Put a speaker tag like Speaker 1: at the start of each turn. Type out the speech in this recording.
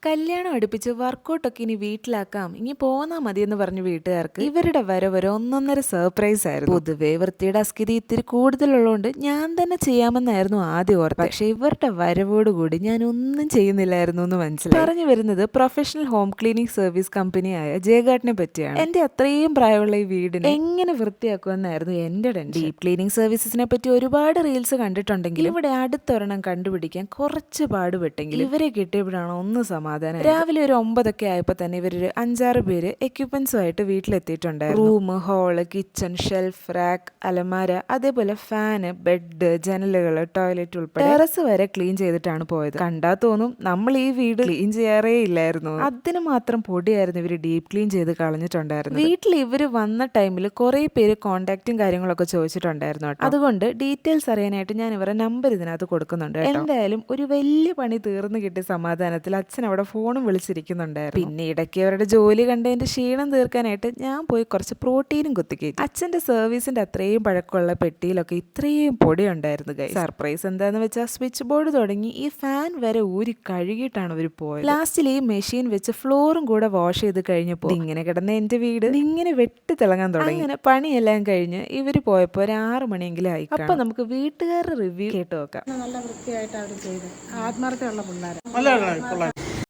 Speaker 1: കല്യാണം അടുപ്പിച്ച് വർക്കൗട്ടൊക്കെ ഇനി വീട്ടിലാക്കാം, ഇനി പോന്നാ മതിയെന്ന് പറഞ്ഞു വീട്ടുകാർക്ക് ഇവരുടെ വരവരെ ഒന്നൊന്നര സർപ്രൈസ് ആയിരുന്നു. പൊതുവേ വൃത്തിയുടെ അസ്കിതി ഇത്തിരി കൂടുതലുള്ളതുകൊണ്ട് ഞാൻ തന്നെ ചെയ്യാമെന്നായിരുന്നു ആദ്യം ഓർത്ത്. പക്ഷെ ഇവരുടെ വരവോടുകൂടി ഞാൻ ഒന്നും ചെയ്യുന്നില്ലായിരുന്നു എന്ന് മനസ്സിലായി. പറഞ്ഞു വരുന്നത് പ്രൊഫഷണൽ ഹോം ക്ലീനിങ് സർവീസ് കമ്പനിയായ ജയഗാർഡിനെ പറ്റിയാണ്. എന്റെ അത്രയും പ്രായമുള്ള ഈ വീടിനെ എങ്ങനെ വൃത്തിയാക്കുമെന്നായിരുന്നു എന്റെ ടെൻഷൻ. ഡീപ് ക്ലീനിങ് സർവീസസിനെ പറ്റി ഒരുപാട് റീൽസ് കണ്ടിട്ടുണ്ടെങ്കിലും ഇവിടെ അടുത്തൊരെണ്ണം കണ്ടുപിടിക്കാൻ കുറച്ച് പാടുപെട്ടെങ്കിൽ ഇവരെ കിട്ടിയപ്പോഴാണ് ഒന്ന് സമാധാനം. രാവിലെ ഒരു 9 ആയപ്പോൾ തന്നെ ഇവരൊരു 5-6 പേര് എക്യുപ്മെന്റ്സുമായിട്ട് വീട്ടിലെത്തിയിട്ടുണ്ടായിരുന്നു. Room, hall, kitchen, shelf, rack, അലമാര, അതേപോലെ ഫാന്, ബെഡ്, ജനലുകൾ, ടോയ്ലറ്റ് ഉൾപ്പെടെ ടെറസ് വരെ ക്ലീൻ ചെയ്തിട്ടാണ് പോയത്. കണ്ടാ തോന്നും നമ്മൾ ഈ വീട് ക്ലീൻ ചെയ്യാറേ ഇല്ലായിരുന്നു. അതിന് മാത്രം പൊടിയായിരുന്നു ഇവര് ഡീപ് ക്ലീൻ ചെയ്ത് കളഞ്ഞിട്ടുണ്ടായിരുന്നു. വീട്ടിൽ ഇവര് വന്ന ടൈമിൽ കുറെ പേര് കോണ്ടാക്റ്റും കാര്യങ്ങളൊക്കെ ചോദിച്ചിട്ടുണ്ടായിരുന്നു കേട്ടോ. അതുകൊണ്ട് ഡീറ്റെയിൽസ് അറിയാനായിട്ട് ഞാൻ ഇവരുടെ നമ്പർ ഇതിനകത്ത് കൊടുക്കുന്നുണ്ട്. എന്തായാലും ഒരു വലിയ പണി തീർന്നു കിട്ടിയ സമാധാനത്തിൽ അച്ഛൻ അവിടെ ഫോണും വിളിച്ചിരിക്കുന്നുണ്ടായിരുന്നു. പിന്നെ ഇടയ്ക്ക് അവരുടെ ജോലി കണ്ടതിന്റെ ക്ഷീണം തീർക്കാനായിട്ട് ഞാൻ പോയി കുറച്ച് പ്രോട്ടീനും കുത്തിക്കയറ്റി. അച്ഛന്റെ സർവീസിന്റെ അത്രയും പഴക്കമുള്ള പെട്ടിയിലൊക്കെ ഇത്രയും പൊടി ഉണ്ടായിരുന്നു. സർപ്രൈസ് എന്താന്ന് വെച്ചാൽ സ്വിച്ച് ബോർഡ് തുടങ്ങി ഈ ഫാൻ വരെ ഊരി കഴുകിയിട്ടാണ് അവർ പോയത്. ലാസ്റ്റിൽ ഈ മെഷീൻ വെച്ച് ഫ്ലോറും കൂടെ വാഷ് ചെയ്ത് കഴിഞ്ഞപ്പോൾ ഇങ്ങനെ കിടന്ന എന്റെ വീട് ഇങ്ങനെ വെട്ടി തിളങ്ങാൻ തുടങ്ങി. അങ്ങനെ പണിയെല്ലാം കഴിഞ്ഞ് ഇവര് പോയപ്പോ ഒരു 6 മണിയെങ്കിലും ആയി. അപ്പൊ നമുക്ക് വീട്ടുകാരുടെ റിവ്യൂ കേട്ട് നോക്കാം.
Speaker 2: നല്ല വൃത്തിയായിട്ട് അവർ ചെയ്ത് ആത്മാർത്ഥമുള്ള പിള്ളേരെ